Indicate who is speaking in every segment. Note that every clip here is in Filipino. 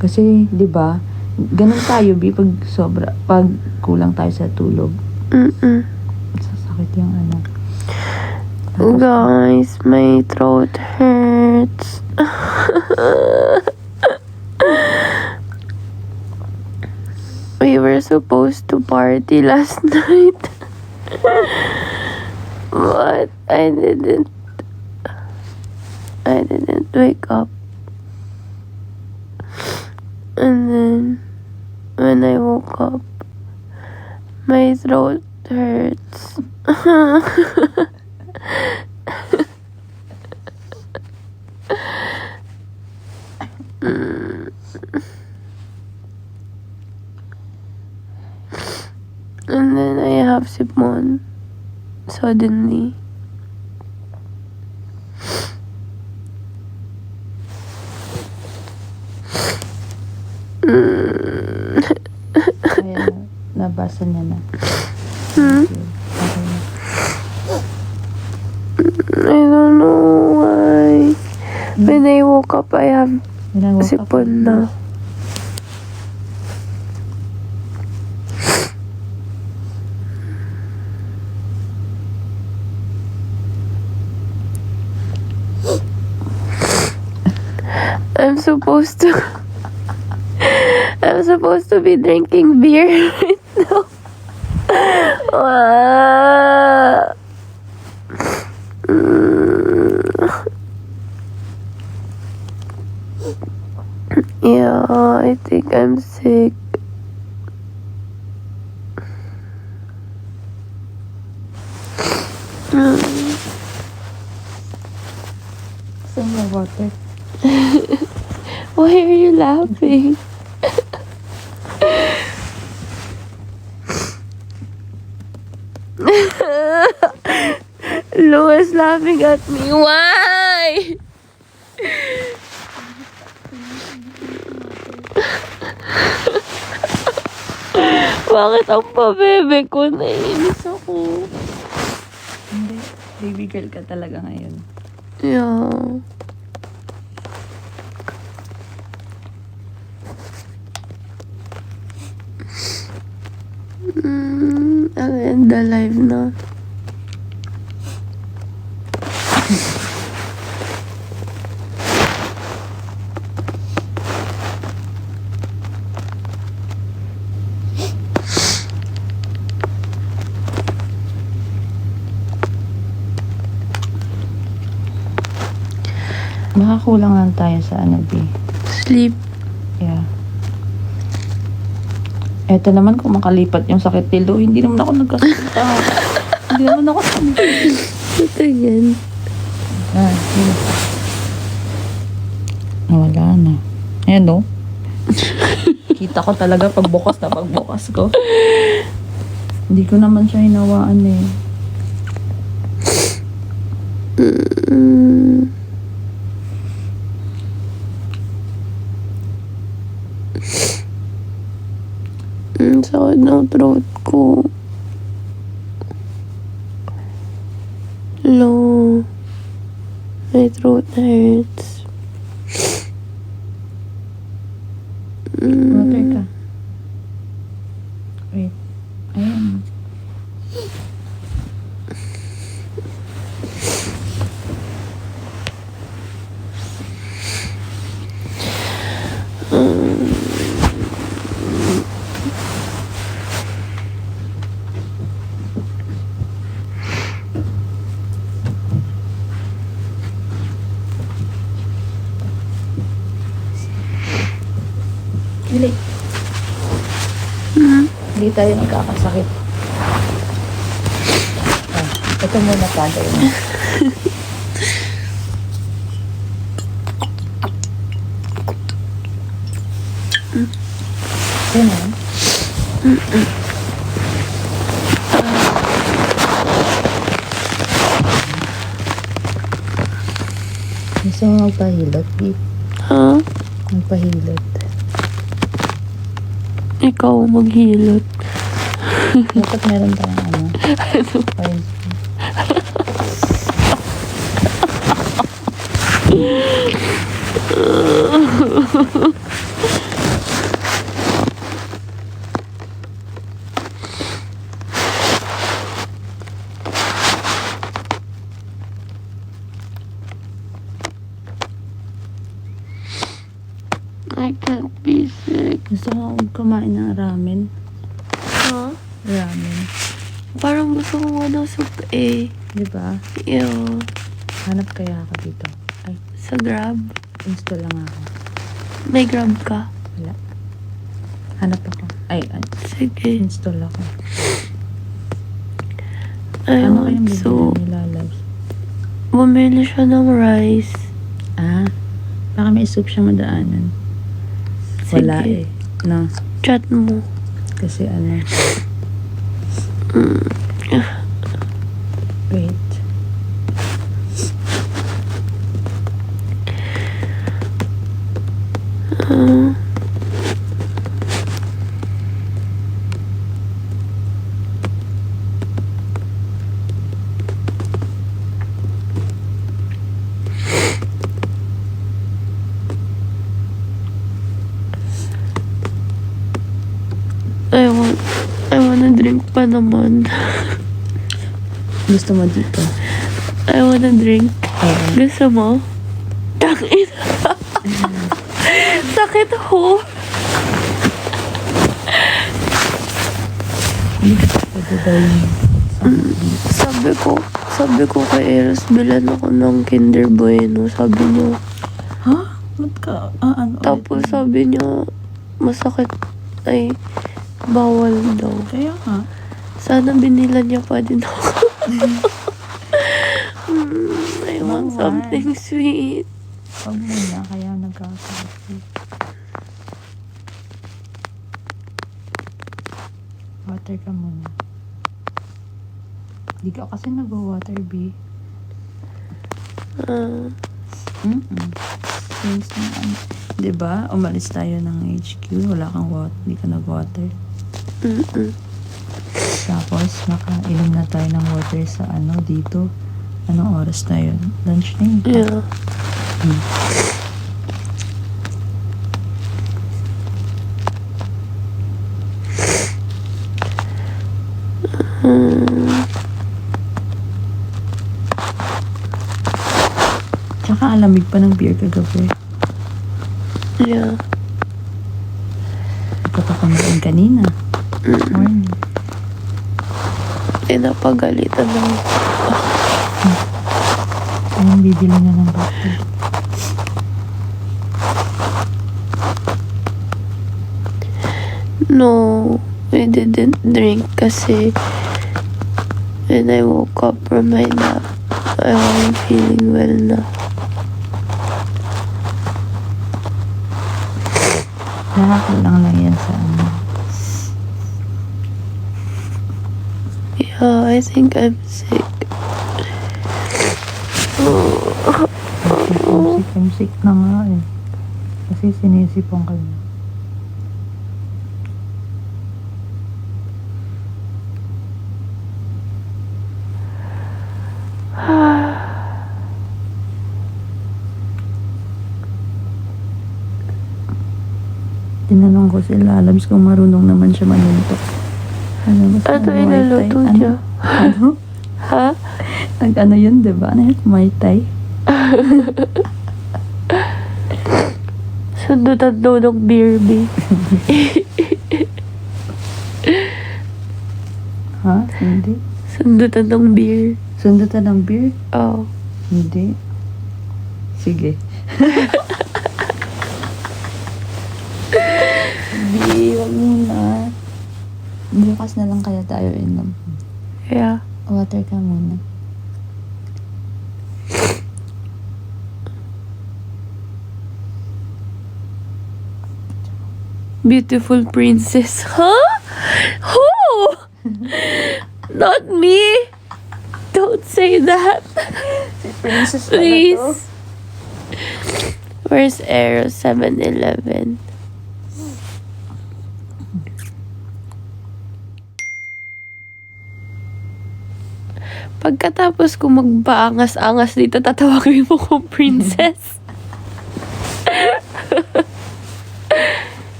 Speaker 1: Kasi, di ba, ganun tayo, pag kulang tayo sa tulog. Sasakit yung ano.
Speaker 2: Guys, my throat hurts. We were supposed to party last night. But I didn't wake up. And then when I woke up, my throat hurts. And then I have sipon suddenly.
Speaker 1: Kaya, nabasa niya na.
Speaker 2: I don't know why. When I woke up, I have sipon na. I'm supposed to be drinking beer right now. Yeah, I think I'm sick.
Speaker 1: Saan yung water?
Speaker 2: Why are you laughing? Lo is laughing at me. Why? Bakit ang pabebe ko? Naiinis ako.
Speaker 1: Hindi. Baby girl ka talaga ngayon.
Speaker 2: Yeah. I'll end the live na.
Speaker 1: Makakulang lang tayo sa ano, B.
Speaker 2: Sleep.
Speaker 1: Yeah. Eto naman kung makalipat yung sakit nilo, hindi naman ako nagkasakita. Hindi naman ako sakit.
Speaker 2: Ito yan.
Speaker 1: Yun. Wala na. Ayan, no? Kita ko talaga pagbukas ko. Hindi ko naman siya hinawaan eh.
Speaker 2: Ang sakit ng throat ko. Lo. My throat hurts.
Speaker 1: Water ka. Wait. Ayan. Dili. Hindi tayo nagkakasakit. Ito muna tagay mo. Yan. Gusto mo magpahilot, B?
Speaker 2: Ha?
Speaker 1: Magpahilot.
Speaker 2: Ikaw maghilot.
Speaker 1: Dapat meron tayong ano? Ayun.
Speaker 2: I can't be sick.
Speaker 1: Gusto ko kumain ng ramen.
Speaker 2: Huh?
Speaker 1: Ramen.
Speaker 2: Parang gusto ko ng soup eh.
Speaker 1: Di ba?
Speaker 2: Ew.
Speaker 1: Hanap kaya ako dito. Ay,
Speaker 2: Sa Grab.
Speaker 1: install lang ako.
Speaker 2: May Grab ka?
Speaker 1: Wala. Hanap ako. Ay,
Speaker 2: Sige.
Speaker 1: install ako.
Speaker 2: I
Speaker 1: Ano kayang
Speaker 2: want
Speaker 1: bibili
Speaker 2: soup.
Speaker 1: nila, loves?
Speaker 2: Bumili siya ng rice.
Speaker 1: Ah, baka may soup siya madaanan.
Speaker 2: Sige.
Speaker 1: Wala eh. No,
Speaker 2: Chat mo.
Speaker 1: kasi ano. Wait.
Speaker 2: I wanna drink pa naman.
Speaker 1: Gusto mo dito?
Speaker 2: I wanna drink.
Speaker 1: Oo.
Speaker 2: Gusto mo? Tangin. Sakit ho.
Speaker 1: Hindi ka pwede daw yung
Speaker 2: Sabi ko kay Eros, bilan ako ng Kinder Bueno. Sabi niya.
Speaker 1: ha? Ba't ka? Ano?
Speaker 2: Tapos
Speaker 1: ulit?
Speaker 2: sabi niya, masakit. Ay, bawal daw.
Speaker 1: Kaya nga.
Speaker 2: Sana binila niya pa din ako. I want
Speaker 1: Bawal.
Speaker 2: something sweet.
Speaker 1: Huwag mo na. Kaya nagkakasakit. Water ka muna. Hindi ka kasi nag-water, B. Since na ano. Diba? Umalis tayo ng HQ. Wala kang water. Hindi ka nag-water. Tapos, nakainom na tayo ng water sa ano, dito. Anong oras na yun? Lunch na yun.
Speaker 2: Yeah.
Speaker 1: Tsaka alamig pa ng beer kagabi.
Speaker 2: Yeah.
Speaker 1: Ikaw pa kumain kanina. Morning.
Speaker 2: Pinapagalitan lang.
Speaker 1: Ayun, bibili na ng bottle.
Speaker 2: No, I didn't drink kasi when I woke up from my nap, I wasn't feeling well na.
Speaker 1: Nakakalang lang yan sa ano.
Speaker 2: Yeah, I think I'm sick.
Speaker 1: I'm sick na nga eh. Kasi sinisipong ka niya. Tinanong ko si Lalabs kung marunong naman siya manuntok. Ano ba?
Speaker 2: Ano inuluto niya?
Speaker 1: Ano?
Speaker 2: Ha?
Speaker 1: Ano yun, diba? Ano yun? Muay Thai?
Speaker 2: Sundutan daw ng beer, B.
Speaker 1: Ha? Hindi.
Speaker 2: Sundutan ng beer.
Speaker 1: Sundutan ng beer?
Speaker 2: Oh.
Speaker 1: Hindi. Sige. Di, wag muna. Bukas na lang kaya tayo inom.
Speaker 2: Yeah.
Speaker 1: Water ka muna.
Speaker 2: Beautiful princess. Huh? Who? Not me. Don't say that.
Speaker 1: Princess
Speaker 2: Please. Where's Aero 7-Eleven? Pagkatapos ko magpaangas-angas dito, tatawagin mo ko princess.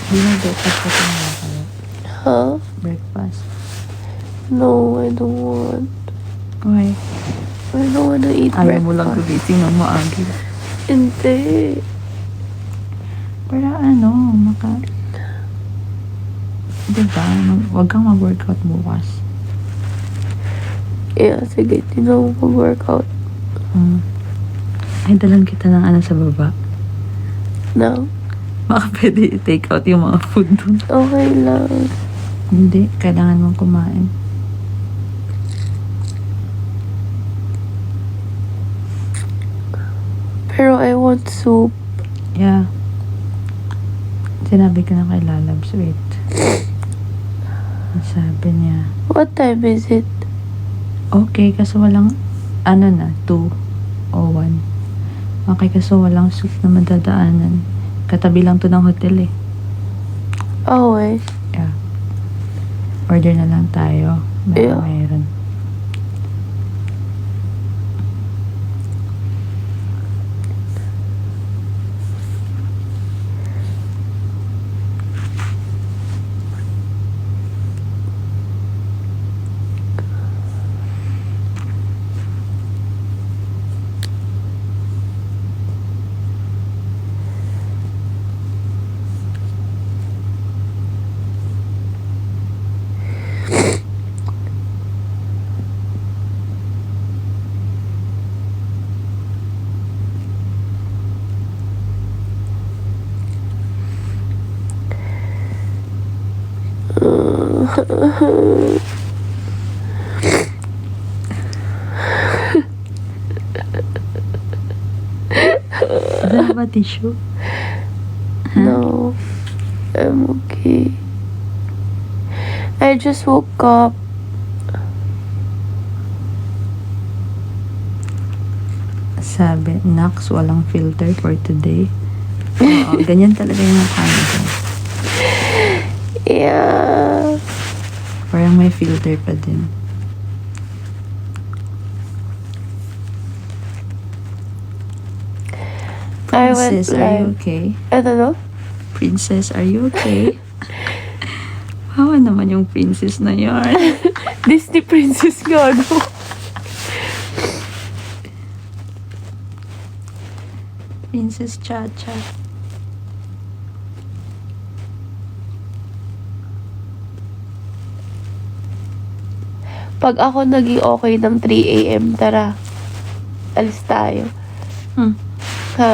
Speaker 1: Di na breakfast ka na kayo.
Speaker 2: Huh?
Speaker 1: Breakfast.
Speaker 2: No, I don't want.
Speaker 1: Why?
Speaker 2: I don't wanna eat
Speaker 1: Ayaw mo lang
Speaker 2: breakfast.
Speaker 1: gumising ng maagi.
Speaker 2: Hindi.
Speaker 1: Para diba, wag kang mag-workout bukas.
Speaker 2: Yeah, sige. Di na ako mag-workout.
Speaker 1: Ay, dalan kita ng sa baba.
Speaker 2: Now,
Speaker 1: Baka pwede i-take out yung mga food dun.
Speaker 2: okay lang.
Speaker 1: Hindi, kailangan mong kumain.
Speaker 2: Pero I want soup.
Speaker 1: Yeah. Sinabi ko na kay Lalabs, wait. Sabi niya,
Speaker 2: What time is it?
Speaker 1: okay, kaso walang, 2:01. Okay, kaso walang soup na madadaanan. Katabi lang to ng hotel eh.
Speaker 2: Oh, eh.
Speaker 1: Yeah. Order na lang tayo.
Speaker 2: Yeah.
Speaker 1: Mayroon. Wala ba tissue?
Speaker 2: No. I'm okay. I just woke up.
Speaker 1: Sabi, Nax, walang filter for today. Oo, ganyan talaga yung mukha ko.
Speaker 2: Yeah.
Speaker 1: Parang may filter pa din.
Speaker 2: I went
Speaker 1: Princess, are you
Speaker 2: live.
Speaker 1: okay?
Speaker 2: I don't know.
Speaker 1: Princess, are you okay? Hawa naman yung princess na yarn.
Speaker 2: Disney princess nga, no?
Speaker 1: Princess Chacha.
Speaker 2: Pag ako naging okay ng 3 a.m., tara. Alis tayo. Ha?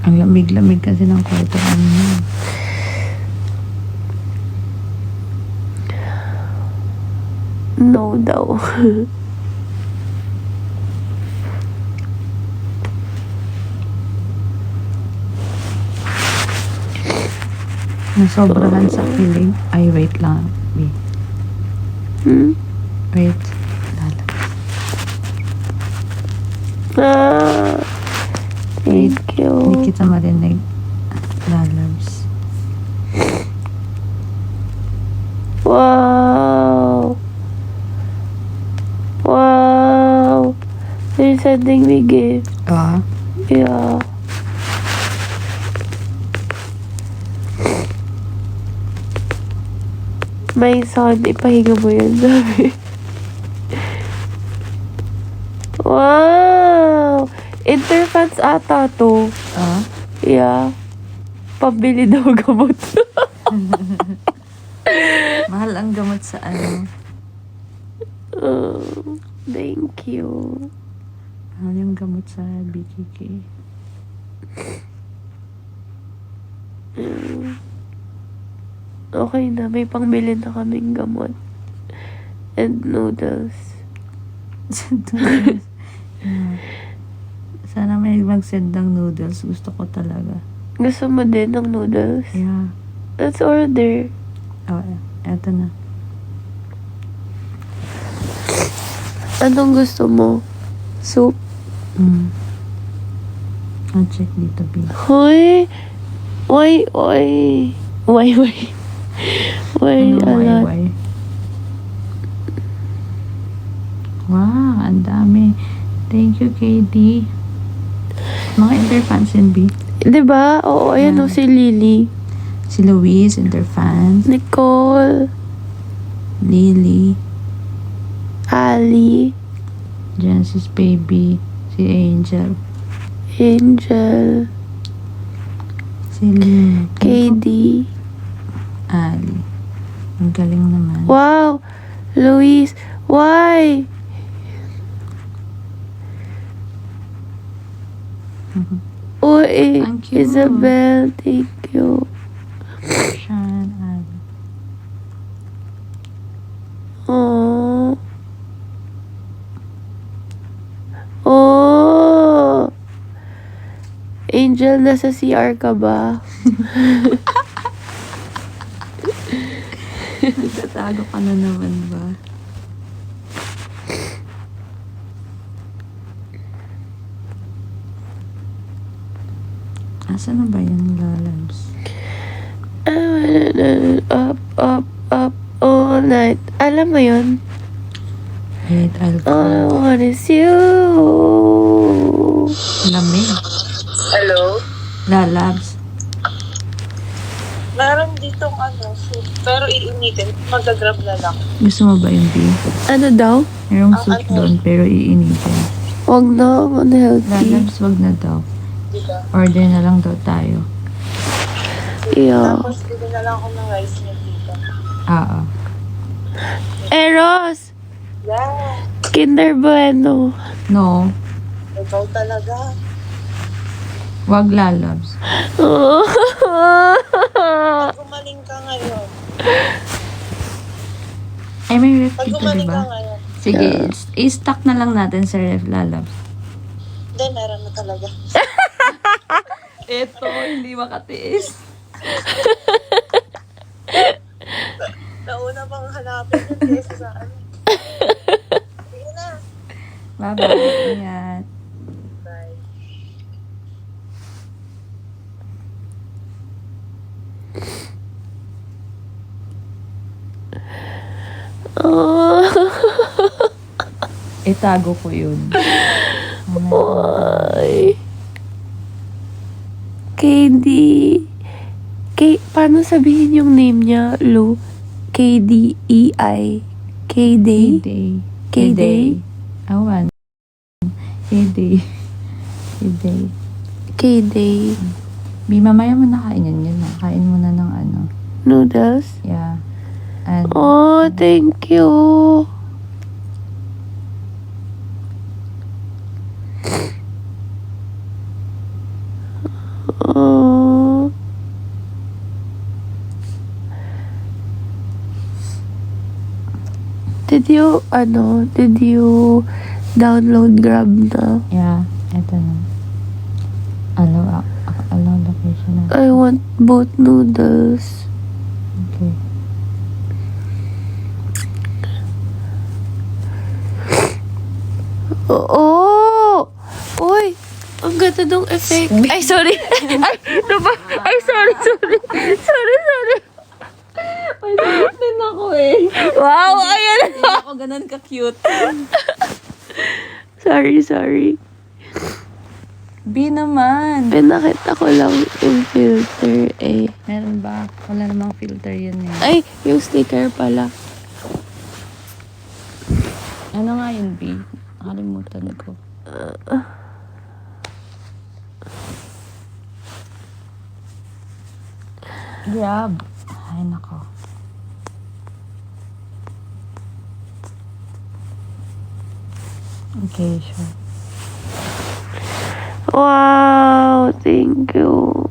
Speaker 1: Ang lamig-lamig kasi ng kwarto kanina.
Speaker 2: No daw.
Speaker 1: Nasobrahan sa kilig. Ay, wait lang. Wait. Wait. Lalabas.
Speaker 2: Ah, thank
Speaker 1: Hindi
Speaker 2: you.
Speaker 1: kita marinig. Lalabs.
Speaker 2: Wow. Wow. They're sending me gifts.
Speaker 1: Ah,
Speaker 2: Yeah. May son, ipahinga mo yun, sabi. Wow! Interfans ata to.
Speaker 1: ah.
Speaker 2: Yeah. Pabili daw gamot.
Speaker 1: Mahal ang gamot sa
Speaker 2: Thank you.
Speaker 1: Mahal yung gamot sa BKK.
Speaker 2: Okay na, may pangbili na kaming gamot. And noodles.
Speaker 1: Yeah. Sana may mag-send ng noodles. Gusto ko talaga.
Speaker 2: Gusto mo din ng noodles?
Speaker 1: Yeah.
Speaker 2: Let's order.
Speaker 1: Oh, eto na.
Speaker 2: Anong gusto mo? Soup?
Speaker 1: I'll check dito, B.
Speaker 2: Hoy! Why? Why
Speaker 1: Ano,
Speaker 2: a lot?
Speaker 1: why? Wow, ang dami. Thank you, KD. Mga Interfans yun, B.
Speaker 2: Diba? Oo, ayan o, si Lily.
Speaker 1: Si Louise, Interfans.
Speaker 2: Nicole.
Speaker 1: Lily.
Speaker 2: Ali.
Speaker 1: Genesis Baby. Si Angel.
Speaker 2: Angel.
Speaker 1: Si Lina.
Speaker 2: KD.
Speaker 1: Ali. Ang galing naman.
Speaker 2: Wow! Luis, why? Uy,
Speaker 1: Ang cute.
Speaker 2: Isabel, thank you.
Speaker 1: Sean, Ali.
Speaker 2: Oh. Oh. Angel, nasa CR ka ba?
Speaker 1: Nagtatago ka na naman ba? Asa na ba yung lalabs?
Speaker 2: Up, up, up, all night. Alam mo yun?
Speaker 1: Wait, I'll
Speaker 2: All I
Speaker 1: call.
Speaker 2: want is you.
Speaker 1: Lamig.
Speaker 3: Hello?
Speaker 1: Lalabs.
Speaker 3: Meron ditong soup, pero iinitin. Mag-grab na lang.
Speaker 1: Gusto mo ba yung B?
Speaker 2: Ano daw?
Speaker 1: Merong
Speaker 3: Ang
Speaker 1: soup
Speaker 3: ano?
Speaker 1: doon, pero iinitin.
Speaker 2: Huwag na, unhealthy.
Speaker 1: Lalabs, wag na daw.
Speaker 3: Diba?
Speaker 1: Order na lang daw tayo.
Speaker 2: Yeah.
Speaker 3: Tapos, bili na lang ako ng rice niya dito.
Speaker 1: Oo.
Speaker 2: Eros!
Speaker 3: Yeah.
Speaker 2: Kinder Bueno.
Speaker 1: No,
Speaker 3: Ikaw talaga.
Speaker 1: wag lalabs.
Speaker 3: Pag gumaling ka ngayon.
Speaker 1: Ay, may ref
Speaker 3: Pag
Speaker 1: dito,
Speaker 3: gumaling
Speaker 1: diba?
Speaker 3: ka ngayon.
Speaker 1: Sige, i-stock na lang natin sa ref lalabs.
Speaker 3: Hindi, meron na talaga.
Speaker 1: Ito, hindi makatiis.
Speaker 3: Nauna pang hanapin yun kaysa sa ano. Sige na.
Speaker 1: Bye-bye. Ingat.
Speaker 3: Bye.
Speaker 1: Itago ko yun.
Speaker 2: Ay. KD. Paano sabihin yung name niya, Lu? KDEI. KD?
Speaker 1: K-Day.
Speaker 2: K-Day?
Speaker 1: Awan. K-Day. K-Day.
Speaker 2: KD.
Speaker 1: Bi, mamaya mo na kain yun. Yun na. Kain mo na ng ano.
Speaker 2: Noodles?
Speaker 1: Yeah. And,
Speaker 2: Oh, thank you. Oh. Did you download Grab na?
Speaker 1: yeah. Ito na. Allow location na.
Speaker 2: I want both noodles.
Speaker 1: Okay.
Speaker 2: Oh! Uy! Ang ganda ng effect. Ay, sorry. Ay, diba? Ay, sorry. Sorry.
Speaker 1: Ay, nakit din ako eh.
Speaker 2: Wow, ayan.
Speaker 1: Hindi ako ganun ka-cute.
Speaker 2: Sorry.
Speaker 1: B naman.
Speaker 2: Pinakita ko lang yung filter eh.
Speaker 1: Meron ba? Wala namang filter yun eh.
Speaker 2: Ay, yung sticker pala.
Speaker 1: Ano nga yun, B? Nakalimutan ko. Grab. Ay, nako. Okay, sure.
Speaker 2: Wow, thank you.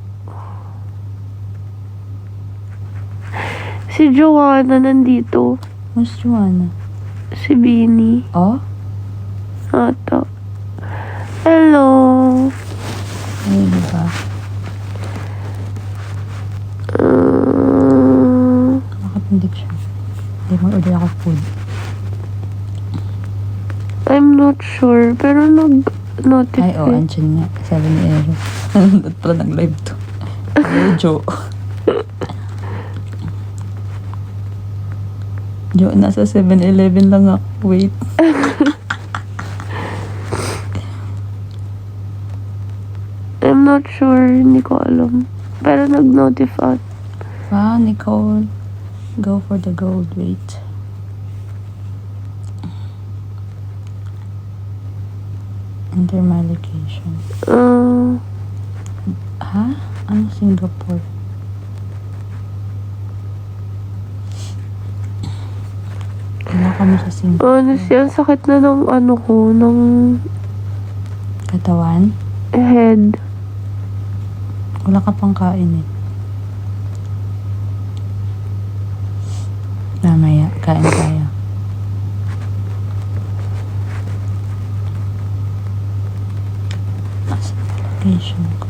Speaker 2: Si Joanna nandito.
Speaker 1: Mas Joanna?
Speaker 2: Si Beanie.
Speaker 1: Oh?
Speaker 2: Ata. Hello.
Speaker 1: Ay, diba? Nakapindig siya. Hindi, mag-order ako food.
Speaker 2: I'm not sure, pero nag-notify.
Speaker 1: Ay, andyan nga. 7-Eleven. Nanonood pala ng live to. Jo. Jo, nasa 7-Eleven lang ako. Wait.
Speaker 2: Or hindi ko alam. Pero nag-notify.
Speaker 1: Wow, Nicole. Go for the gold. Wait. Enter my location. Ha? Ano Singapore? Wala kami sa Singapore.
Speaker 2: Honestly, ang sakit na ng ano ko, ng
Speaker 1: Katawan?
Speaker 2: head.
Speaker 1: Wala ka pang kain eh. Mamaya, kain tayo. Nasa location ko.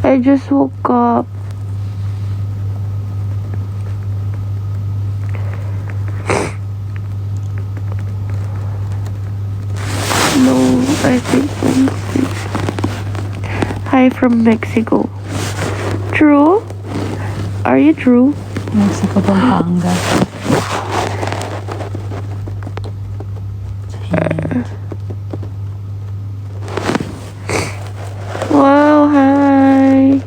Speaker 2: I just woke up. No, I think I'm sick. Hi from Mexico. True? Are you true?
Speaker 1: Mexico, Pampanga.
Speaker 2: Wow, hi.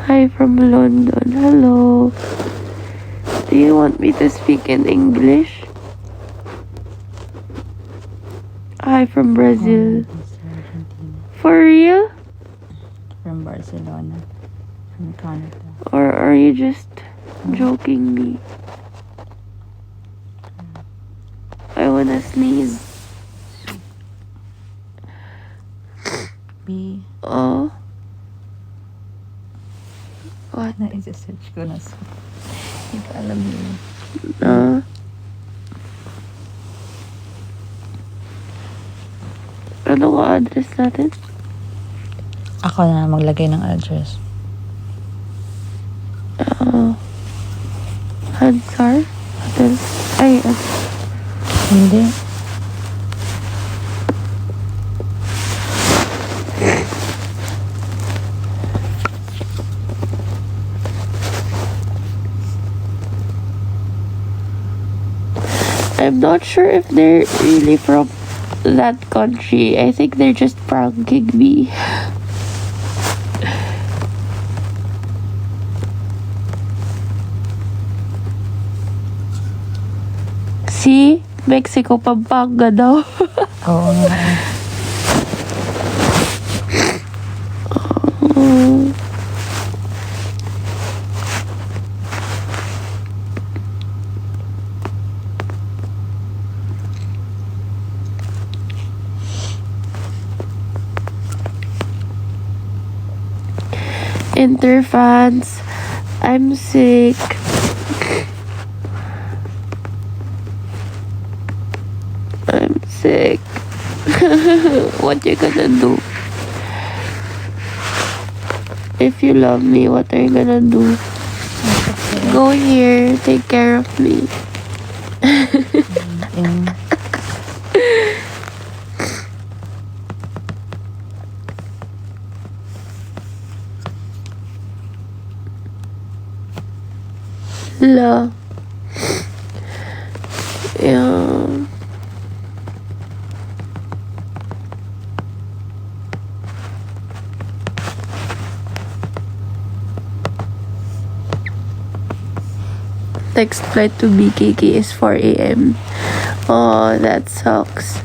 Speaker 2: Hi from London. Hello. Do you want me to speak in English? Hi from Brazil. For real?
Speaker 1: From Barcelona. From Canada.
Speaker 2: Or are you just joking me? I wanna sneeze.
Speaker 1: B.
Speaker 2: Oh. What?
Speaker 1: Na-search ko na. Hindi ko alam yun.
Speaker 2: Ano ang address natin?
Speaker 1: Ako na maglagay ng address.
Speaker 2: Hansar? Hotel. Ay,
Speaker 1: Hindi.
Speaker 2: I'm not sure if they're really from that country. I think they're just pranking me. See? Mexico, Pampanga daw.
Speaker 1: Oo nga.
Speaker 2: Interfans, I'm sick. I'm sick. What you gonna do? If you love me, what are you gonna do? Go here, take care of me.
Speaker 1: In.
Speaker 2: La. Yeah. Next flight to BKK is 4 a.m. Oh, that sucks.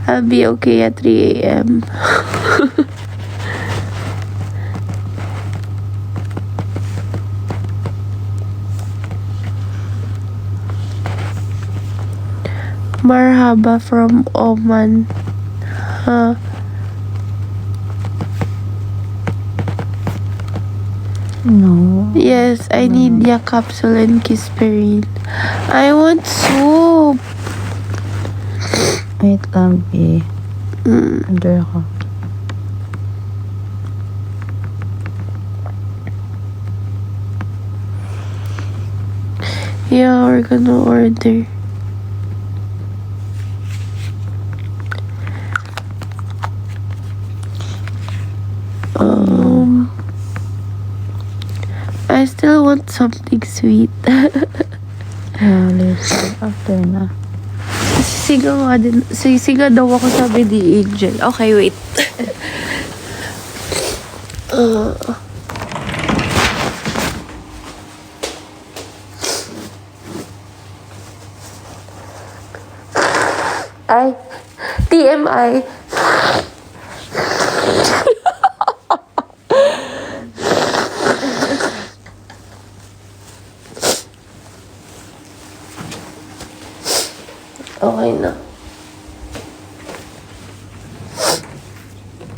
Speaker 2: I'll be okay at 3 a.m. Marhaba from Oman. Huh?
Speaker 1: No.
Speaker 2: Yes, I need ya capsule and Kisperine. I want soup.
Speaker 1: Wait lang, B. Under ako.
Speaker 2: Yeah, we're gonna order. I still want something sweet.
Speaker 1: Later. After na.
Speaker 2: Sisigaw nga din. Sisigaw daw ako, sabi ni Angel. Okay, wait. Ay, TMI. Okay na.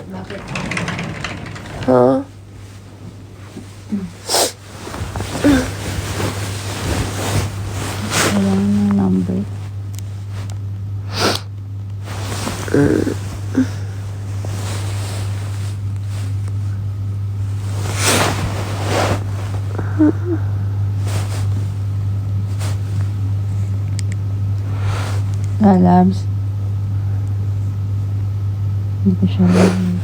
Speaker 1: Bakit?
Speaker 2: Huh?
Speaker 1: Kailangan ng number. Labs. Hindi ko siya alam.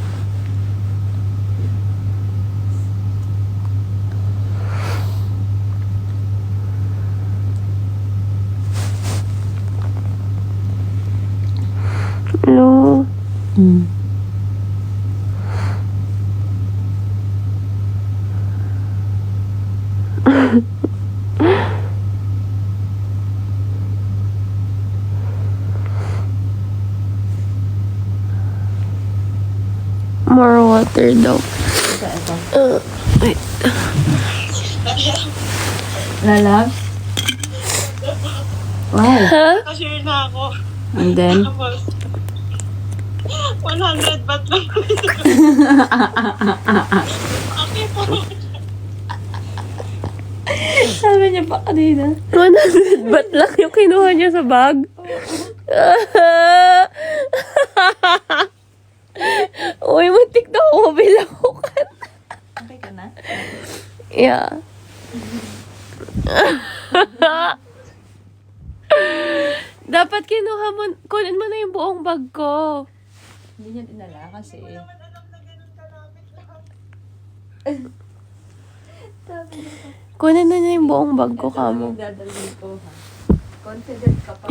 Speaker 2: Hello? More water daw. Wait.
Speaker 1: Lalabs? Wow.
Speaker 2: Huh?
Speaker 3: Nakashare na ako.
Speaker 1: And then?
Speaker 3: Tapos, 100 baht lang. Okay po.
Speaker 1: Sabi niya pa kanina.
Speaker 2: 100 baht lang yung kinuha niya sa bag. Uy, muntik na ako mabilakukan.
Speaker 1: Okay ka na?
Speaker 2: Yeah. Dapat kinuha mo, kunin mo na yung buong bag ko.
Speaker 1: Hindi niya dinala kasi.
Speaker 3: Alam na ganun kalapit lang.
Speaker 2: Kunin na niya yung buong bag ko, kamo.
Speaker 1: Dadalhin ko, ha? Confident ka pa.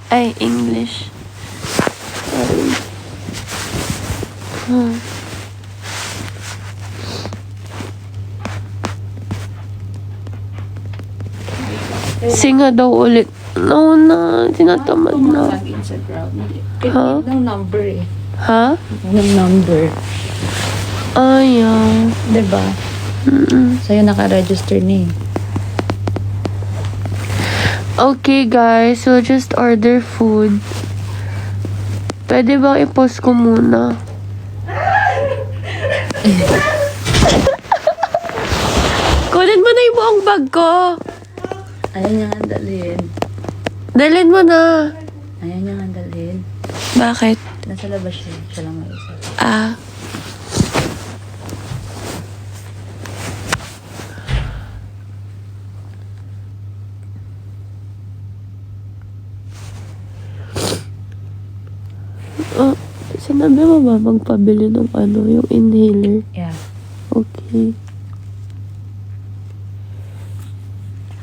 Speaker 2: Ay, English. Sorry. Singa daw ulit. No na, tinatamad na.
Speaker 1: Instagram.
Speaker 2: Huh?
Speaker 1: Ng number eh.
Speaker 2: Ha?
Speaker 1: Ng number.
Speaker 2: Ayaw.
Speaker 1: Diba? Sa'yo naka-register na eh.
Speaker 2: Okay guys, we'll just order food. Pwede bang i-post ko muna? Kunin mo na yung buong bag ko.
Speaker 1: Ayaw niya nga dalhin.
Speaker 2: Dalhin mo na.
Speaker 1: Ayaw niya nga dalhin.
Speaker 2: Bakit?
Speaker 1: Nasa labas siya. Siya lang may isa.
Speaker 2: Ah. Oh, sinabi mo ba magpabili ng ano, yung inhaler?
Speaker 1: Yeah.
Speaker 2: Okay.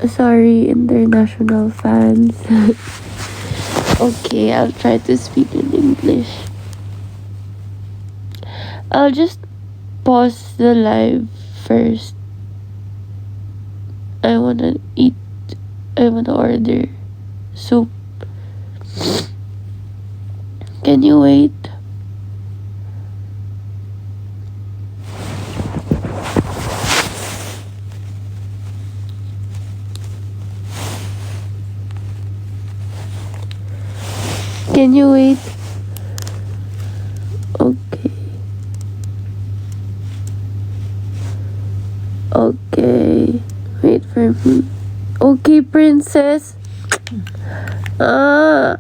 Speaker 2: Sorry, international fans. Okay, I'll try to speak in English. I'll just pause the live first. I wanna order soup. Can you wait? Can you wait? Okay. Okay. Wait for me. Okay, princess. Ah.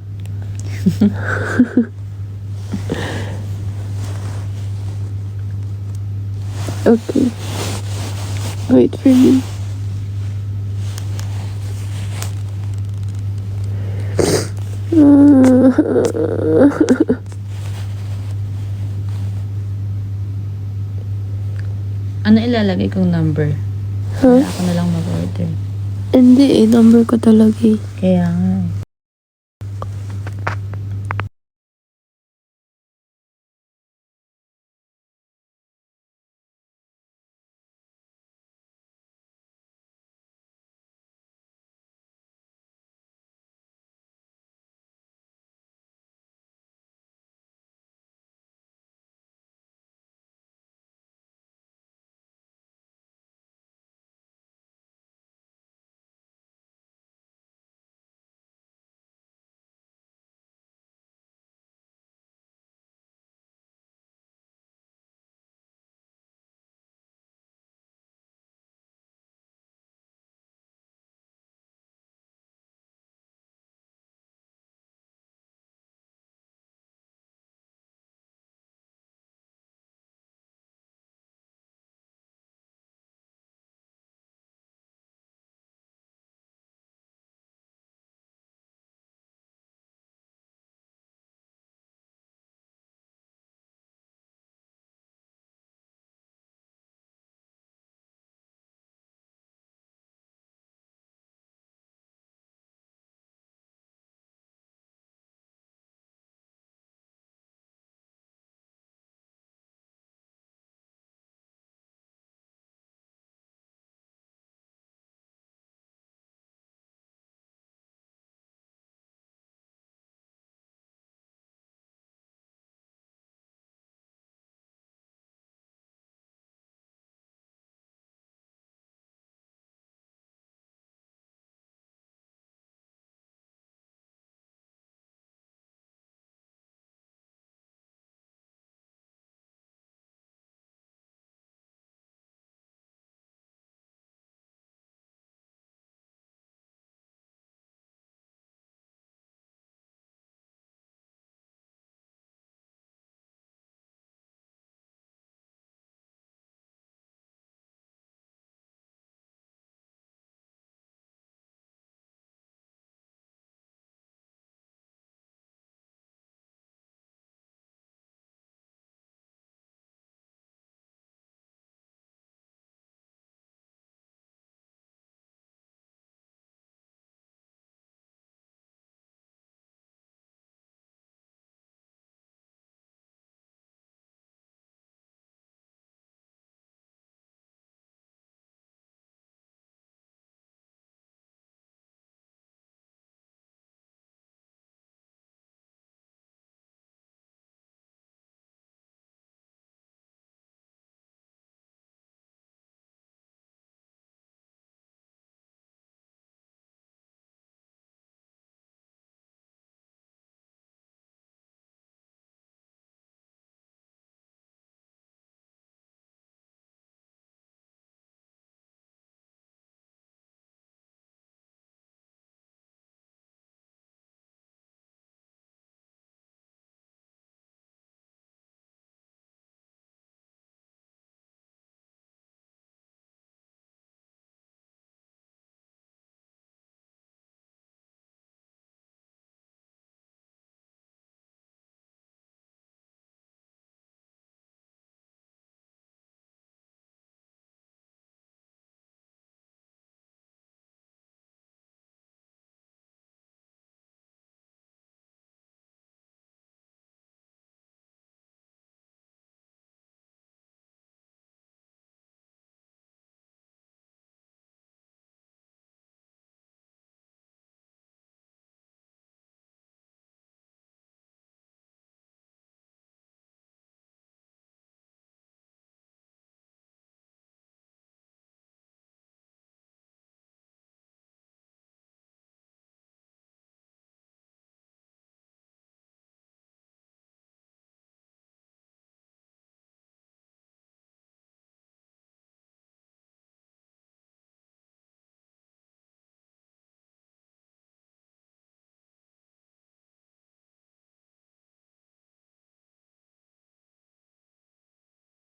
Speaker 2: Okay. Wait for me.
Speaker 1: Ano ilalagay kong number?
Speaker 2: Huh?
Speaker 1: Ako na lang mag-order.
Speaker 2: Hindi eh, number ko talaga eh.
Speaker 1: Kaya nga.